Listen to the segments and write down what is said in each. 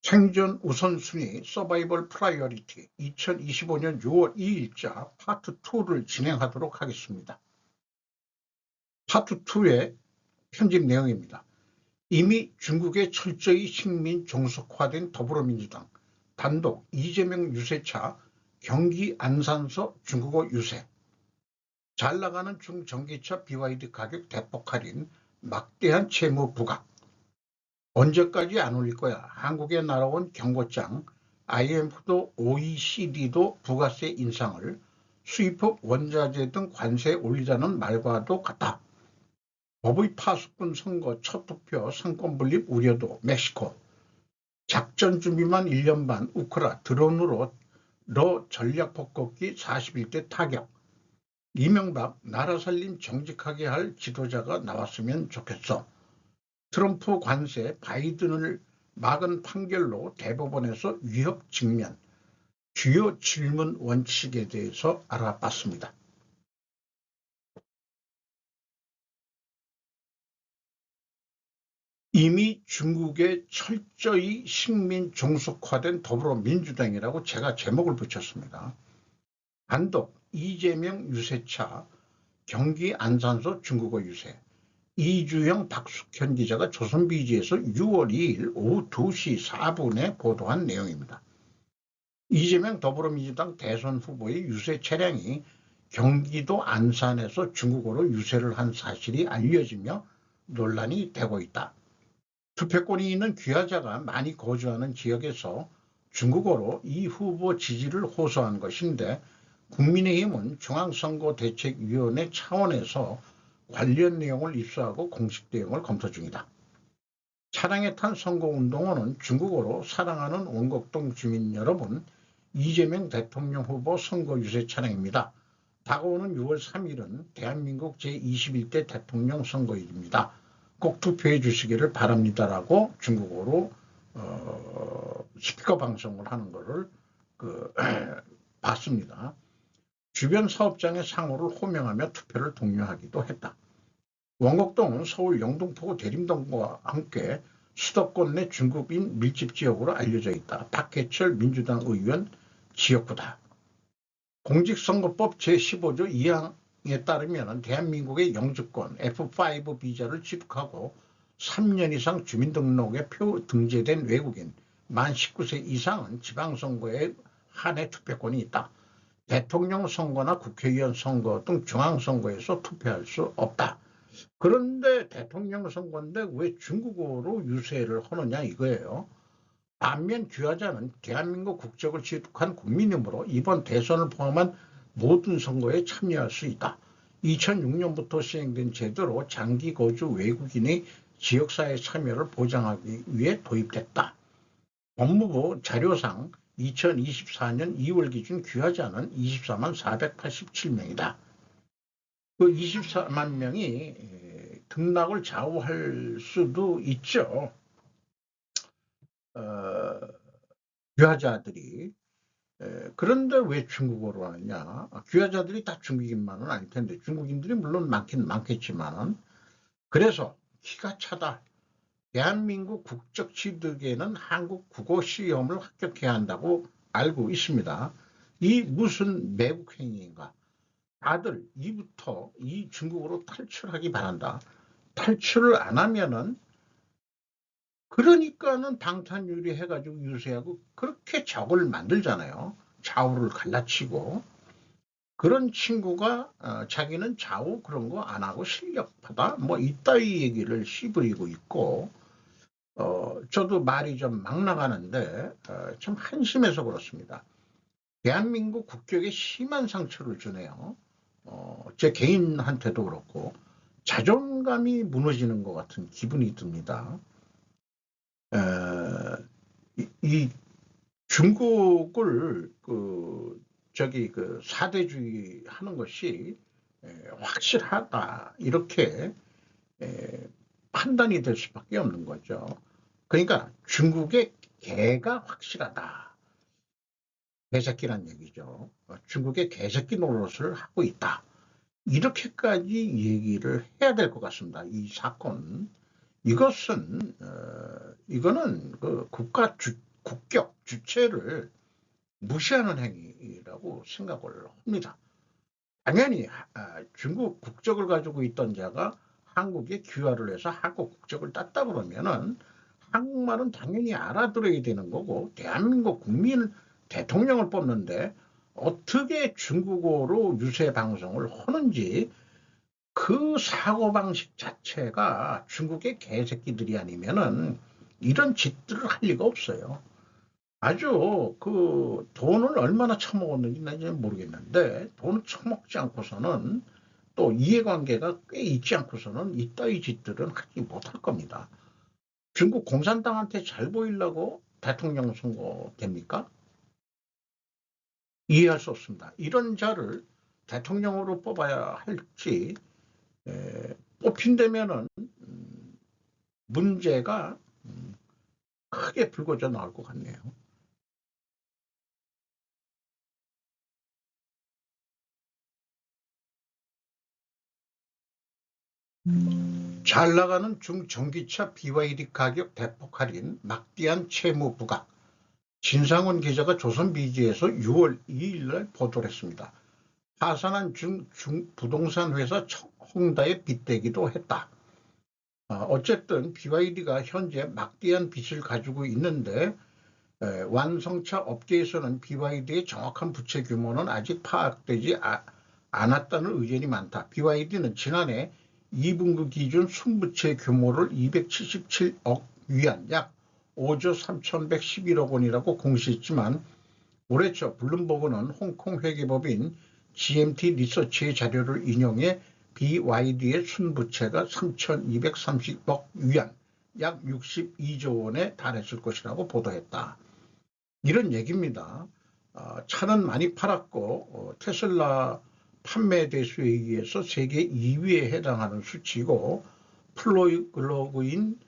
생존 우선순위 서바이벌 프라이어리티 2025년 6월 2일자 파트 2를 진행하도록 하겠습니다. 파트 2의 편집 내용입니다. 이미 중국에 철저히 식민 종속화된 더불어민주당 단독 이재명 유세차 경기 안산서 중국어 유세, 잘나가는 중전기차 BYD 가격 대폭 할인, 막대한 채무 부각. 언제까지 안 올릴 거야? 한국에 날아온 경고장, IMF도 OECD도 부가세 인상을, 수입업 원자재 등 관세 올리자는 말과도 같다. 법의 파수꾼 선거 첫 투표 상권 분립 우려도 멕시코. 작전 준비만 1년 반 우크라 드론으로 러 전략 폭격기 41대 타격. 이명박 나라 살림 정직하게 할 지도자가 나왔으면 좋겠어. 트럼프 관세 바이든을 막은 판결로 대법원에서 위협 직면, 주요 질문 원칙에 대해서 알아봤습니다. 이미 중국에 철저히 식민 종속화된 더불어민주당이라고 제가 제목을 붙였습니다. 단독 이재명 유세차 경기 안산서 중국어 유세. 이주영 박숙현 기자가 조선비지에서 6월 2일 오후 2시 4분에 보도한 내용입니다. 이재명 더불어민주당 대선 후보의 유세 차량이 경기도 안산에서 중국어로 유세를 한 사실이 알려지며 논란이 되고 있다. 투표권이 있는 귀화자가 많이 거주하는 지역에서 중국어로 이 후보 지지를 호소한 것인데 국민의힘은 중앙선거대책위원회 차원에서 관련 내용을 입수하고 공식 대응을 검토 중이다. 차량에 탄 선거운동어는 중국어로 사랑하는 원곡동 주민 여러분, 이재명 대통령 후보 선거 유세 차량입니다. 다가오는 6월 3일은 대한민국 제21대 대통령 선거일입니다. 꼭 투표해 주시기를 바랍니다라고 중국어로 스피커 방송을 하는 것을 봤습니다. 주변 사업장의 상호를 호명하며 투표를 독려하기도 했다. 원곡동은 서울 영등포구 대림동과 함께 수도권 내 중국인 밀집 지역으로 알려져 있다. 박해철 민주당 의원 지역구다. 공직선거법 제15조 2항에 따르면 대한민국의 영주권 F5 비자를 취득하고 3년 이상 주민등록에 표 등재된 외국인 만 19세 이상은 지방선거에 한해 투표권이 있다. 대통령 선거나 국회의원 선거 등 중앙선거에서 투표할 수 없다. 그런데 대통령 선거인데 왜 중국어로 유세를 하느냐 이거예요. 반면 귀화자는 대한민국 국적을 취득한 국민이므로 이번 대선을 포함한 모든 선거에 참여할 수 있다. 2006년부터 시행된 제도로 장기 거주 외국인의 지역사회 참여를 보장하기 위해 도입됐다. 법무부 자료상 2024년 2월 기준 귀화자는 24만 487명이다. 그 24만 명이 등락을 좌우할 수도 있죠. 귀화자들이. 그런데 왜 중국어로 하느냐? 귀화자들이 다 중국인만은 아닐 텐데 중국인들이 물론 많긴 많겠지만 그래서 키가 차다. 대한민국 국적 취득에는 한국 국어 시험을 합격해야 한다고 알고 있습니다. 이 무슨 매국 행위인가? 다들 이부터 이 중국으로 탈출하기 바란다. 탈출을 안 하면은 그러니까는 방탄유리 해가지고 유세하고 그렇게 적을 만들잖아요. 좌우를 갈라치고. 그런 친구가 자기는 좌우 그런 거 안 하고 실력파다 뭐 이따위 얘기를 씨부리고 있고 저도 말이 좀 막 나가는데 참 한심해서 그렇습니다. 대한민국 국격에 심한 상처를 주네요. 제 개인한테도 그렇고 자존감이 무너지는 것 같은 기분이 듭니다. 이 중국을 사대주의 하는 것이 확실하다 이렇게 판단이 될 수밖에 없는 거죠. 그러니까 중국의 개가 확실하다. 개새끼란 얘기죠. 중국의 개새끼 노릇을 하고 있다. 이렇게까지 얘기를 해야 될 것 같습니다. 이 사건. 이거는 그 국가 국격 주체를 무시하는 행위라고 생각을 합니다. 당연히 중국 국적을 가지고 있던 자가 한국에 귀화를 해서 한국 국적을 땄다 그러면은 한국말은 당연히 알아들어야 되는 거고, 대한민국 국민 대통령을 뽑는데 어떻게 중국어로 유세 방송을 하는지, 그 사고방식 자체가 중국의 개새끼들이 아니면은 이런 짓들을 할 리가 없어요. 아주 그 돈을 얼마나 처먹었는지 난 이제 모르겠는데, 돈을 처먹지 않고서는, 또 이해관계가 꽤 있지 않고서는 이따위 짓들은 하지 못할 겁니다. 중국 공산당한테 잘 보이려고 대통령 선거 됩니까? 이해할 수 없습니다. 이런 자를 대통령으로 뽑아야 할지, 뽑힌다면은 문제가 크게 불거져 나올 것 같네요. 잘 나가는 중전기차 BYD 가격 대폭 할인, 막대한 채무 부각. 진상원 기자가 조선비지에서 6월 2일 날 보도를 했습니다. 파산한 부동산 회사 홍다에 빗대기도 했다. 어쨌든 BYD가 현재 막대한 빚을 가지고 있는데, 완성차 업계에서는 BYD의 정확한 부채 규모는 아직 파악되지 않았다는 의견이 많다. BYD는 지난해 2분기 기준 순부채 규모를 277억 위안, 약 5조 3,111억 원이라고 공시했지만, 올해 초 블룸버그는 홍콩 회계법인 GMT 리서치의 자료를 인용해 BYD의 순부채가 3,230억 위안, 약 62조 원에 달했을 것이라고 보도했다. 이런 얘기입니다. 차는 많이 팔았고, 테슬라 판매 대수에 의해서 세계 2위에 해당하는 수치고, 플러그인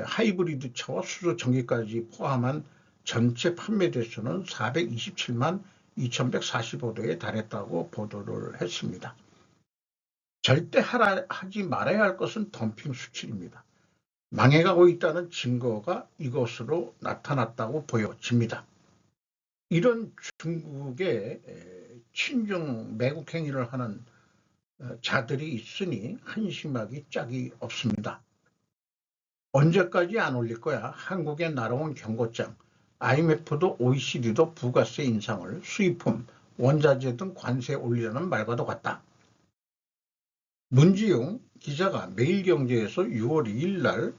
하이브리드 차와 수소 전기까지 포함한 전체 판매 대수는 427만 2,145대에 달했다고 보도를 했습니다. 절대 하지 말아야 할 것은 덤핑 수출입니다. 망해가고 있다는 증거가 이것으로 나타났다고 보여집니다. 이런 중국의 친중 매국 행위를 하는 자들이 있으니 한심하기 짝이 없습니다. 언제까지 안 올릴 거야? 한국에 날아온 경고장. IMF도 OECD도 부가세 인상을 수입품, 원자재 등 관세 올리라는 말과도 같다. 문지용 기자가 매일경제에서 6월 2일 날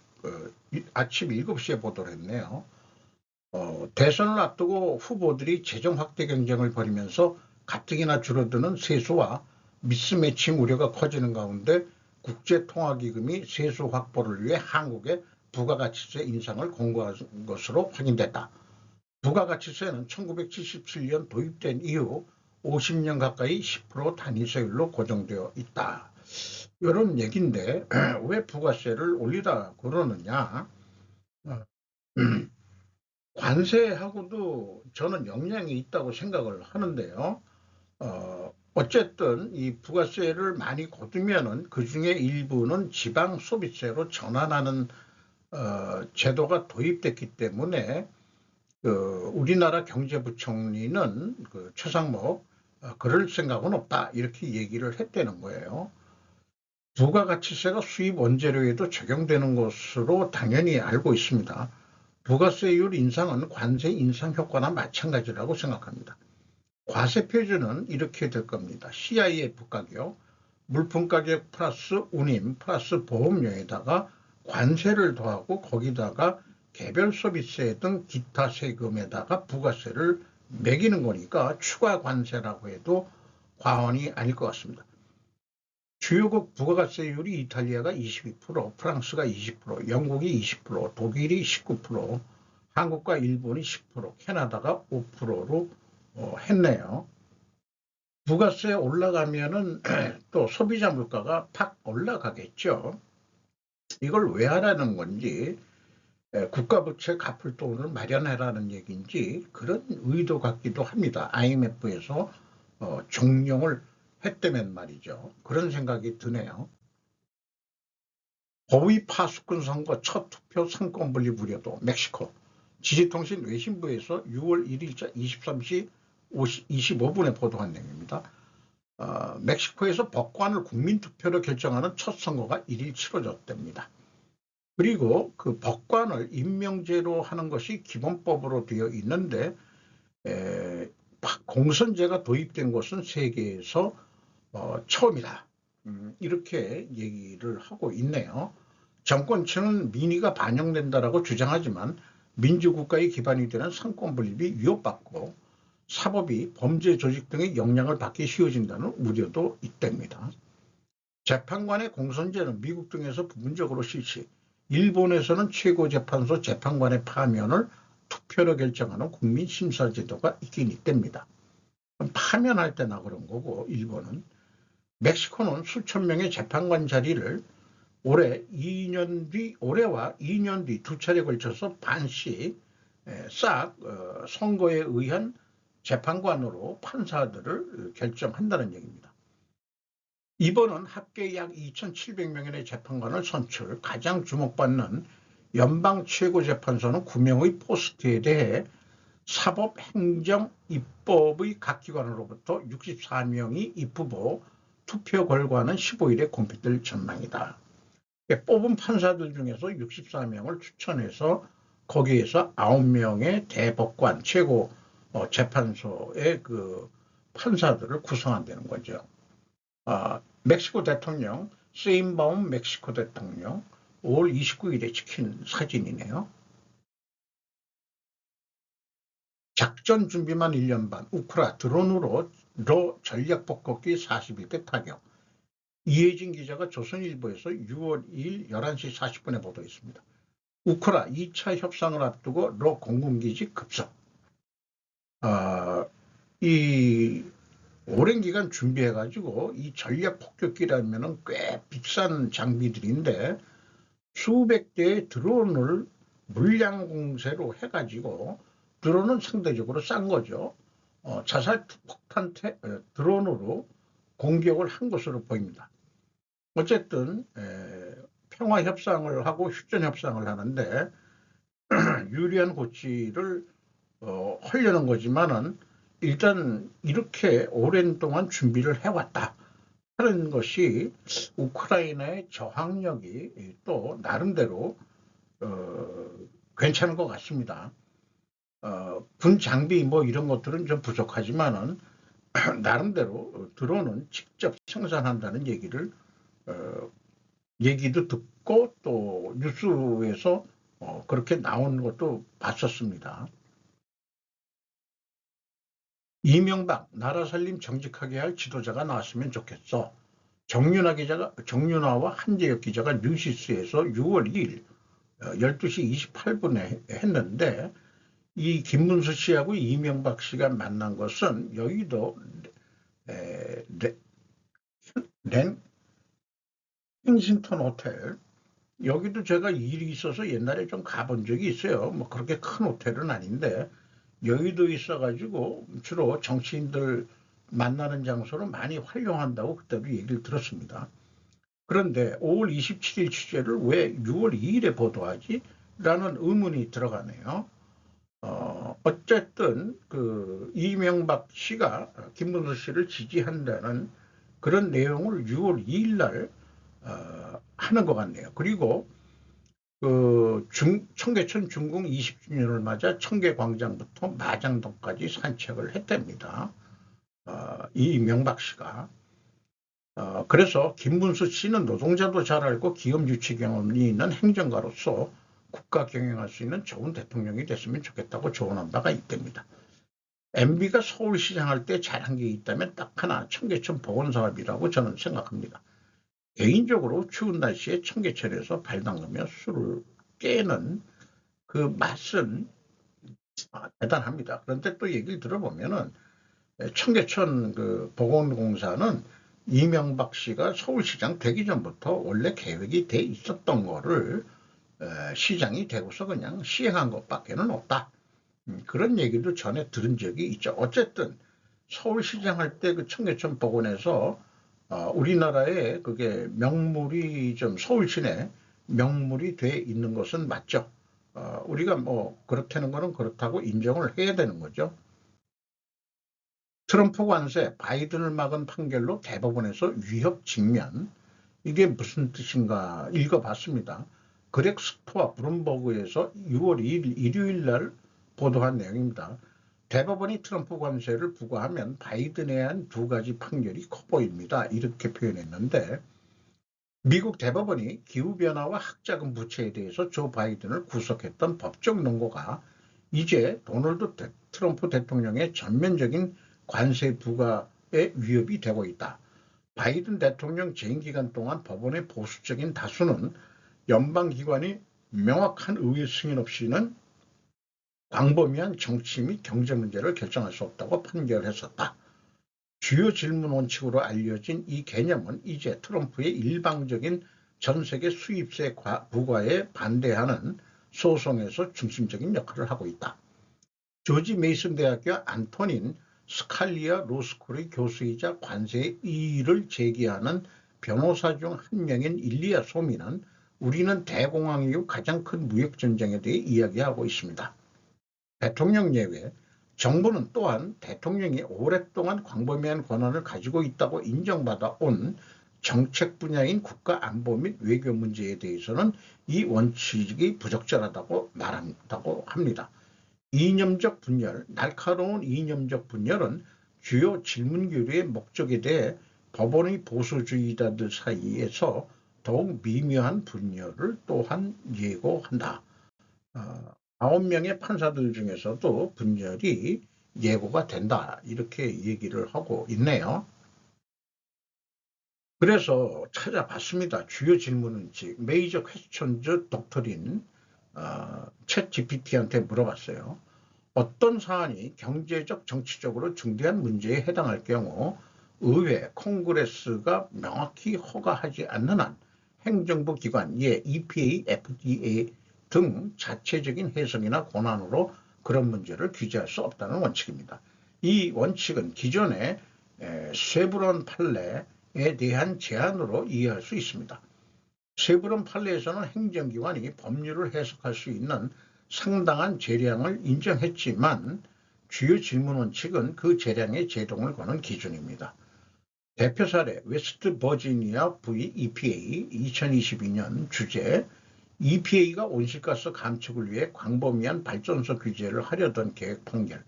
아침 7시에 보도를 했네요. 대선을 앞두고 후보들이 재정 확대 경쟁을 벌이면서 가뜩이나 줄어드는 세수와 미스매칭 우려가 커지는 가운데, 국제통화기금이 세수 확보를 위해 한국에 부가가치세 인상을 공고한 것으로 확인됐다. 부가가치세는 1977년 도입된 이후 50년 가까이 10% 단위세율로 고정되어 있다. 이런 얘기인데, 왜 부가세를 올리다 그러느냐? 관세하고도 저는 영향이 있다고 생각을 하는데요. 어쨌든 이 부가세를 많이 거두면은 그 중에 일부는 지방 소비세로 전환하는 제도가 도입됐기 때문에, 우리나라 경제부총리는 최상목 그럴 생각은 없다 이렇게 얘기를 했다는 거예요. 부가가치세가 수입 원재료에도 적용되는 것으로 당연히 알고 있습니다. 부가세율 인상은 관세 인상 효과나 마찬가지라고 생각합니다. 과세 표준은 이렇게 될 겁니다. CIF 가격, 물품 가격 플러스 운임 플러스 보험료에다가 관세를 더하고 거기다가 개별 소비세 등 기타 세금에다가 부가세를 매기는 거니까 추가 관세라고 해도 과언이 아닐 것 같습니다. 주요국 부가세율이 이탈리아가 22%, 프랑스가 20%, 영국이 20%, 독일이 19%, 한국과 일본이 10%, 캐나다가 5%로 했네요. 부가세 올라가면은 또 소비자 물가가 팍 올라가겠죠. 이걸 왜 하라는 건지, 국가 부채 갚을 돈을 마련하라는 얘기인지 그런 의도 같기도 합니다. IMF에서 종용을 했다면 말이죠. 그런 생각이 드네요. 고위 파수꾼 선거 첫 투표 상권 분리 우려도 멕시코. 지지통신 외신부에서 6월 1일자 23시 25분에 보도한 내용입니다. 멕시코에서 법관을 국민투표로 결정하는 첫 선거가 1일 치러졌답니다. 그리고 그 법관을 임명제로 하는 것이 기본법으로 되어 있는데 공선제가 도입된 것은 세계에서 처음이다. 이렇게 얘기를 하고 있네요. 정권층은 민의가 반영된다라고 주장하지만 민주국가의 기반이 되는 상권분립이 위협받고 사법이 범죄 조직 등의 영향을 받기 쉬워진다는 우려도 있답니다. 재판관의 공선제는 미국 등에서 부분적으로 실시, 일본에서는 최고재판소 재판관의 파면을 투표로 결정하는 국민심사제도가 있긴 있답니다. 파면할 때나 그런 거고 일본은. 멕시코는 수천 명의 재판관 자리를 올해와 2년 뒤 두 차례 걸쳐서 반씩 싹 선거에 의한 재판관으로 판사들을 결정한다는 얘기입니다. 이번은 합계 약 2,700명의 재판관을 선출, 가장 주목받는 연방 최고재판소는 9명의 포스트에 대해 사법행정입법의 각 기관으로부터 64명이 입후보, 투표 결과는 15일에 공표될 전망이다. 뽑은 판사들 중에서 64명을 추천해서 거기에서 9명의 대법관, 최고 재판소의 그 판사들을 구성한다는 거죠. 멕시코 대통령 세임바움 멕시코 대통령 5월 29일에 찍힌 사진이네요. 작전 준비만 1년 반, 우크라 드론으로 전략 폭격기 41대 타격. 이혜진 기자가 조선일보에서 6월 2일 11시 40분에 보도했습니다. 우크라 2차 협상을 앞두고 로 공군기지 급습. 이 오랜 기간 준비해가지고 이 전략 폭격기라면 꽤 비싼 장비들인데 수백 대의 드론을 물량 공세로 해가지고 드론은 상대적으로 싼 거죠. 자살 폭탄 드론으로 공격을 한 것으로 보입니다. 어쨌든 평화 협상을 하고 휴전 협상을 하는데 유리한 고치를 하려는 거지만은 일단 이렇게 오랜 동안 준비를 해왔다 하는 것이 우크라이나의 저항력이 또 나름대로 괜찮은 것 같습니다. 군 장비 뭐 이런 것들은 좀 부족하지만은 나름대로 드론은 직접 생산한다는 얘기도 듣고 또 뉴스에서 그렇게 나온 것도 봤었습니다. 이명박 나라 살림 정직하게 할 지도자가 나왔으면 좋겠어. 정윤화와 한재혁 기자가 뉴시스에서 6월 2일 12시 28분에 했는데 이 김문수 씨하고 이명박 씨가 만난 것은 여의도 켄싱턴 호텔, 여기도 제가 일이 있어서 옛날에 좀 가본 적이 있어요. 뭐 그렇게 큰 호텔은 아닌데 여의도에 있어가지고 주로 정치인들 만나는 장소로 많이 활용한다고 그때도 얘기를 들었습니다. 그런데 5월 27일 취재를 왜 6월 2일에 보도하지? 라는 의문이 들어가네요. 어쨌든 그 이명박 씨가 김문수 씨를 지지한다는 그런 내용을 6월 2일 날 하는 것 같네요. 그리고 그 청계천 준공 20주년을 맞아 청계광장부터 마장동까지 산책을 했답니다. 이명박 씨가. 그래서 김문수 씨는 노동자도 잘 알고 기업 유치 경험이 있는 행정가로서 국가 경영할 수 있는 좋은 대통령이 됐으면 좋겠다고 조언한 바가 있답니다. MB가 서울시장 할 때 잘한 게 있다면 딱 하나, 청계천 복원사업이라고 저는 생각합니다. 개인적으로 추운 날씨에 청계천에서 발 담그며 술을 깨는 그 맛은 대단합니다. 그런데 또 얘기를 들어보면은 청계천 그 복원공사는 이명박 씨가 서울시장 되기 전부터 원래 계획이 돼 있었던 거를 시장이 되고서 그냥 시행한 것밖에는 없다. 그런 얘기도 전에 들은 적이 있죠. 어쨌든 서울시장 할 때 그 청계천 복원에서 우리나라에 그게 명물이 좀 서울 시내 명물이 돼 있는 것은 맞죠. 우리가 뭐 그렇다는 거는 그렇다고 인정을 해야 되는 거죠. 트럼프 관세, 바이든을 막은 판결로 대법원에서 위협 직면. 이게 무슨 뜻인가 읽어봤습니다. 그렉 스토와 브룸버그에서 6월 2일 일요일 날 보도한 내용입니다. 대법원이 트럼프 관세를 부과하면 바이든에 대한 두 가지 판결이 커 보입니다. 이렇게 표현했는데, 미국 대법원이 기후변화와 학자금 부채에 대해서 조 바이든을 구속했던 법적 논거가 이제 도널드 트럼프 대통령의 전면적인 관세 부과의 위협이 되고 있다. 바이든 대통령 재임 기간 동안 법원의 보수적인 다수는 연방기관이 명확한 의회 승인 없이는 광범위한 정치 및 경제 문제를 결정할 수 없다고 판결했었다. 주요 질문 원칙으로 알려진 이 개념은 이제 트럼프의 일방적인 전 세계 수입세 부과에 반대하는 소송에서 중심적인 역할을 하고 있다. 조지 메이슨 대학교 안토닌 스칼리아 로스쿨의 교수이자 관세 이의를 제기하는 변호사 중 한 명인 일리아 소미는 우리는 대공황 이후 가장 큰 무역 전쟁에 대해 이야기하고 있습니다. 대통령 예외, 정부는 또한 대통령이 오랫동안 광범위한 권한을 가지고 있다고 인정받아 온 정책 분야인 국가안보 및 외교 문제에 대해서는 이 원칙이 부적절하다고 말한다고 합니다. 이념적 분열, 날카로운 이념적 분열은 주요 질문 교류의 목적에 대해 법원의 보수주의자들 사이에서 더욱 미묘한 분열을 또한 예고한다. 9명의 판사들 중에서도 분열이 예고가 된다. 이렇게 얘기를 하고 있네요. 그래서 찾아봤습니다. 주요 질문은 메이저 퀘스천즈 독트린 챗 GPT한테 물어봤어요. 어떤 사안이 경제적, 정치적으로 중대한 문제에 해당할 경우 의회, 콩그레스가 명확히 허가하지 않는 한 행정부 기관, EPA, FDA 등 자체적인 해석이나 권한으로 그런 문제를 규제할 수 없다는 원칙입니다. 이 원칙은 기존의 쉐브론 판례에 대한 제한으로 이해할 수 있습니다. 쉐브론 판례에서는 행정기관이 법률을 해석할 수 있는 상당한 재량을 인정했지만 주요 질문 원칙은 그 재량에 제동을 거는 기준입니다. 대표 사례 웨스트 버지니아 부 EPA 2022년 주제 EPA가 온실가스 감축을 위해 광범위한 발전소 규제를 하려던 계획 판결.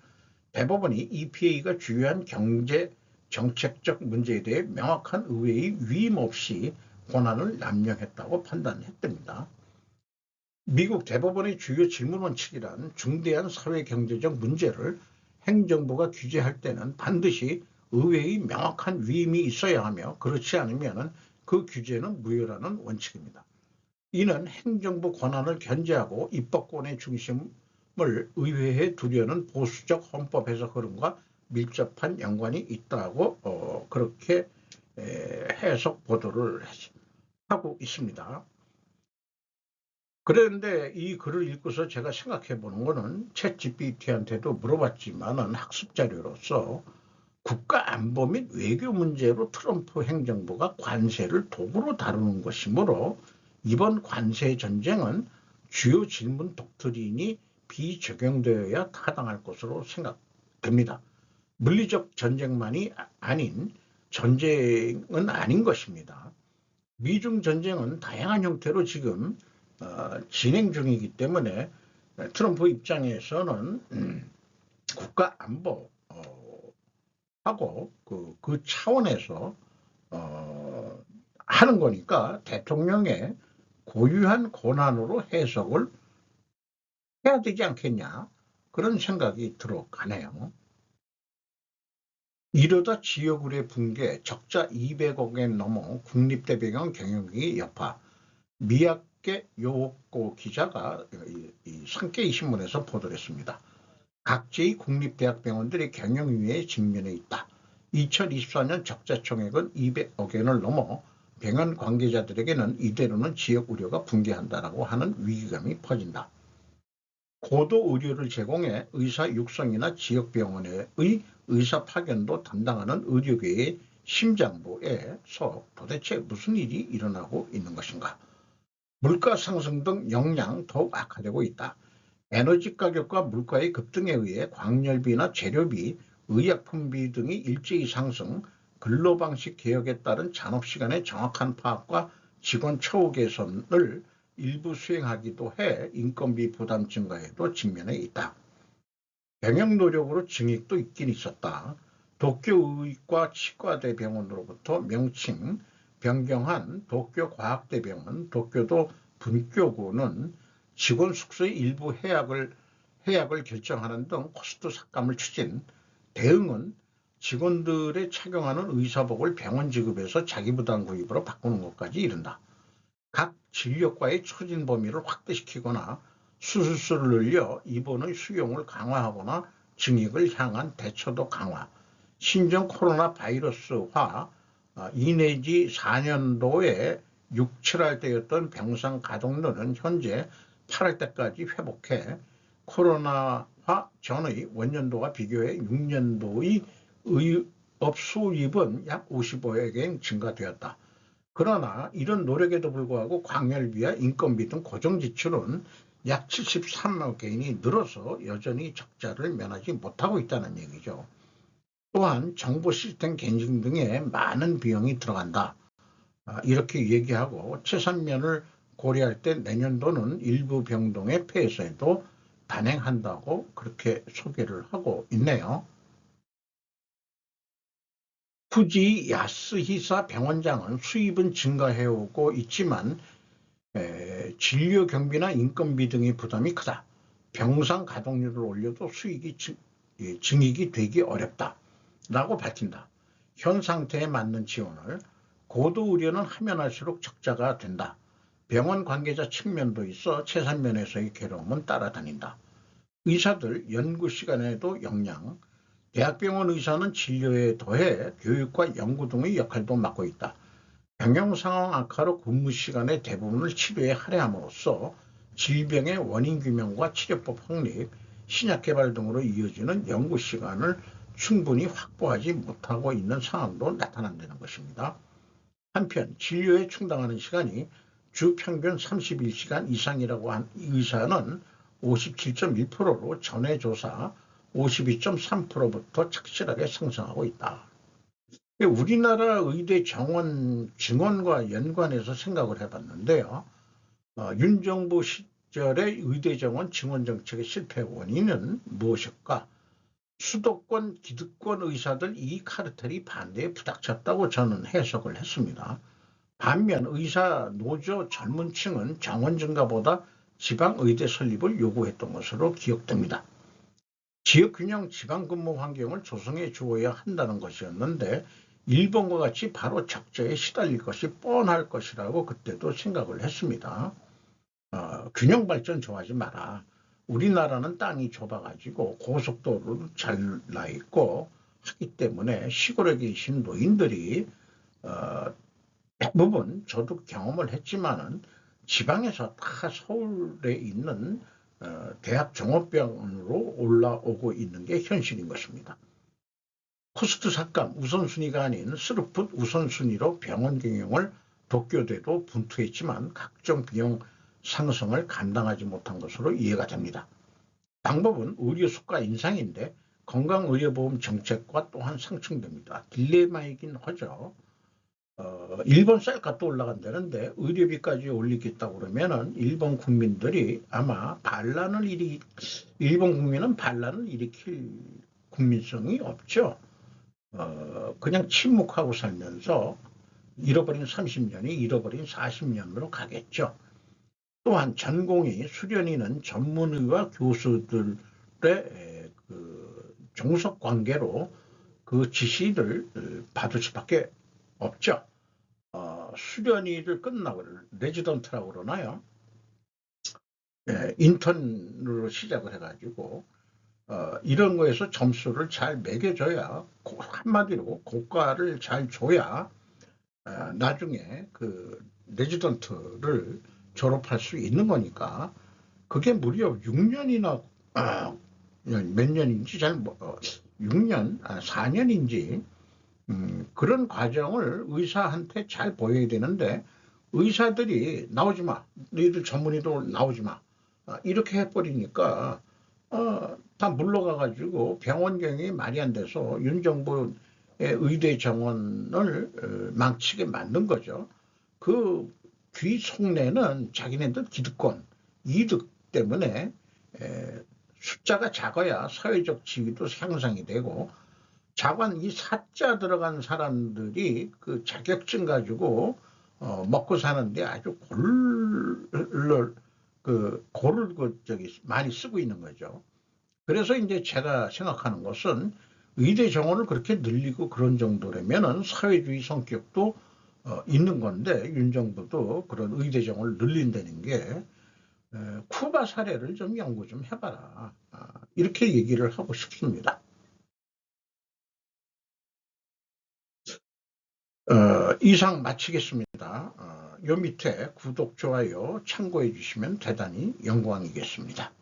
대법원이 EPA가 주요한 경제 정책적 문제에 대해 명확한 의회의 위임 없이 권한을 남용했다고 판단했답니다. 미국 대법원의 주요 질문 원칙이란 중대한 사회경제적 문제를 행정부가 규제할 때는 반드시 의회의 명확한 위임이 있어야 하며 그렇지 않으면 그 규제는 무효라는 원칙입니다. 이는 행정부 권한을 견제하고 입법권의 중심을 의회에 두려는 보수적 헌법 해석 흐름과 밀접한 연관이 있다고 그렇게 해석 보도를 하고 있습니다. 그런데 이 글을 읽고서 제가 생각해 보는 거는 챗 GPT한테도 물어봤지만은 학습 자료로서 국가 안보 및 외교 문제로 트럼프 행정부가 관세를 도구로 다루는 것이므로 이번 관세 전쟁은 주요 질문 독트린이 비적용되어야 타당할 것으로 생각됩니다. 물리적 전쟁만이 아닌 전쟁은 아닌 것입니다. 미중 전쟁은 다양한 형태로 지금 진행 중이기 때문에 트럼프 입장에서는 국가 안보 하고 그 차원에서 하는 거니까 대통령의 고유한 권한으로 해석을 해야 되지 않겠냐 그런 생각이 들어가네요. 이러다 지역의회 붕괴, 적자 200억엔 넘어 국립대병원 경영위 여파. 미야케 요코 기자가 이 산케이 신문에서 보도를 했습니다. 각지의 국립대학병원들이 경영위에 직면해 있다. 2024년 적자 총액은 200억엔을 넘어 병원 관계자들에게는 이대로는 지역 의료가 붕괴한다라고 하는 위기감이 퍼진다. 고도 의료를 제공해 의사 육성이나 지역병원의 의사 파견도 담당하는 의료계의 심장부에서 도대체 무슨 일이 일어나고 있는 것인가? 물가 상승 등 역량 더욱 악화되고 있다. 에너지 가격과 물가의 급등에 의해 광열비나 재료비, 의약품비 등이 일제히 상승, 근로방식 개혁에 따른 잔업시간의 정확한 파악과 직원 처우 개선을 일부 수행하기도 해 인건비 부담 증가에도 직면해 있다. 병역 노력으로 증액도 있긴 있었다. 도쿄의과 치과대병원으로부터 명칭 변경한 도쿄과학대병원, 도쿄도 분교구는 직원 숙소의 일부 해약을 결정하는 등 코스트 삭감을 추진, 대응은 직원들의 착용하는 의사복을 병원 지급에서 자기부담 구입으로 바꾸는 것까지 이른다. 각 진료과의 초진 범위를 확대시키거나 수술수를 늘려 입원의 수용을 강화하거나 증액을 향한 대처도 강화, 신종 코로나 바이러스화 2 내지 4년도에 6, 7할 때였던 병상 가동률은 현재 8할 때까지 회복해 코로나화 전의 원년도와 비교해 6년도의 의업 수입은 약 55억 엔 증가되었다. 그러나 이런 노력에도 불구하고 광열비와 인건비 등 고정 지출은 약 73억 엔이 늘어서 여전히 적자를 면하지 못하고 있다는 얘기죠. 또한 정보 시스템 갱신 등에 많은 비용이 들어간다. 이렇게 얘기하고 최선면을 고려할 때 내년도는 일부 병동의 폐쇄도 단행한다고 그렇게 소개를 하고 있네요. 후지 야스히사 병원장은 수입은 증가해오고 있지만 진료 경비나 인건비 등의 부담이 크다. 병상 가동률을 올려도 수익이 증액이 되기 어렵다. 라고 밝힌다. 현 상태에 맞는 지원을 고도 우려는 하면 할수록 적자가 된다. 병원 관계자 측면도 있어 채산면에서의 괴로움은 따라다닌다. 의사들 연구 시간에도 역량, 대학병원 의사는 진료에 더해 교육과 연구 등의 역할도 맡고 있다. 병영 상황 악화로 근무 시간의 대부분을 치료에 할애함으로써 질병의 원인 규명과 치료법 확립, 신약 개발 등으로 이어지는 연구 시간을 충분히 확보하지 못하고 있는 상황도 나타난다는 것입니다. 한편 진료에 충당하는 시간이 주 평균 31시간 이상이라고 한 의사는 57.1%로 전해 조사 52.3%부터 착실하게 상승하고 있다. 우리나라 의대 정원 증원과 연관해서 생각을 해봤는데요. 윤 정부 시절의 의대 정원 증원 정책의 실패 원인은 무엇일까? 수도권 기득권 의사들 이 카르텔이 반대에 부닥쳤다고 저는 해석을 했습니다. 반면 의사 노조 젊은 층은 정원 증가보다 지방의대 설립을 요구했던 것으로 기억됩니다. 지역균형 지방근무 환경을 조성해 주어야 한다는 것이었는데 일본과 같이 바로 적자에 시달릴 것이 뻔할 것이라고 그때도 생각을 했습니다. 균형 발전 좋아하지 마라. 우리나라는 땅이 좁아가지고 고속도로도 잘 나 있고 하기 때문에 시골에 계신 노인들이 대부분 저도 경험을 했지만은 지방에서 다 서울에 있는 대학 종합병원으로 올라오고 있는 게 현실인 것입니다. 코스트 삭감 우선순위가 아닌 스루풋 우선순위로 병원 경영을 도쿄대도 분투했지만 각종 비용 상승을 감당하지 못한 것으로 이해가 됩니다. 방법은 의료 수가 인상인데 건강의료보험 정책과 또한 상충됩니다. 딜레마이긴 하죠. 일본 쌀값도 올라간다는데 의료비까지 올리겠다고 그러면은 일본 국민은 반란을 일으킬 국민성이 없죠. 그냥 침묵하고 살면서 잃어버린 30년이 잃어버린 40년으로 가겠죠. 또한 전공의 수련의는 전문의와 교수들의 그 종속 관계로 그 지시를 받을 수밖에 없죠. 수련의를 끝나고 레지던트라고 그러나요? 인턴으로 시작을 해가지고 이런 거에서 점수를 잘 매겨줘야 한마디로 고가를 잘 줘야 나중에 그 레지던트를 졸업할 수 있는 거니까 그게 무려 6년이나 몇 년인지 6년 4년인지 그런 과정을 의사한테 잘 보여야 되는데 의사들이 나오지 마, 너희들 전문의도 나오지 마, 이렇게 해버리니까 다 물러가가지고 병원경이 말이 안 돼서 윤 정부의 의대 정원을 망치게 만든 거죠. 그 귀 속내는 자기네들 기득권, 이득 때문에 숫자가 작아야 사회적 지위도 향상이 되고, 자관 이 사자 들어간 사람들이 그 자격증 가지고 먹고 사는데 아주 고를 많이 쓰고 있는 거죠. 그래서 이제 제가 생각하는 것은 의대 정원을 그렇게 늘리고 그런 정도라면은 사회주의 성격도 있는 건데, 윤 정부도 그런 의대 정원을 늘린다는 게 쿠바 사례를 좀 연구 좀 해봐라, 이렇게 얘기를 하고 싶습니다. 이상 마치겠습니다. 요 밑에 구독, 좋아요 참고해 주시면 대단히 영광이겠습니다.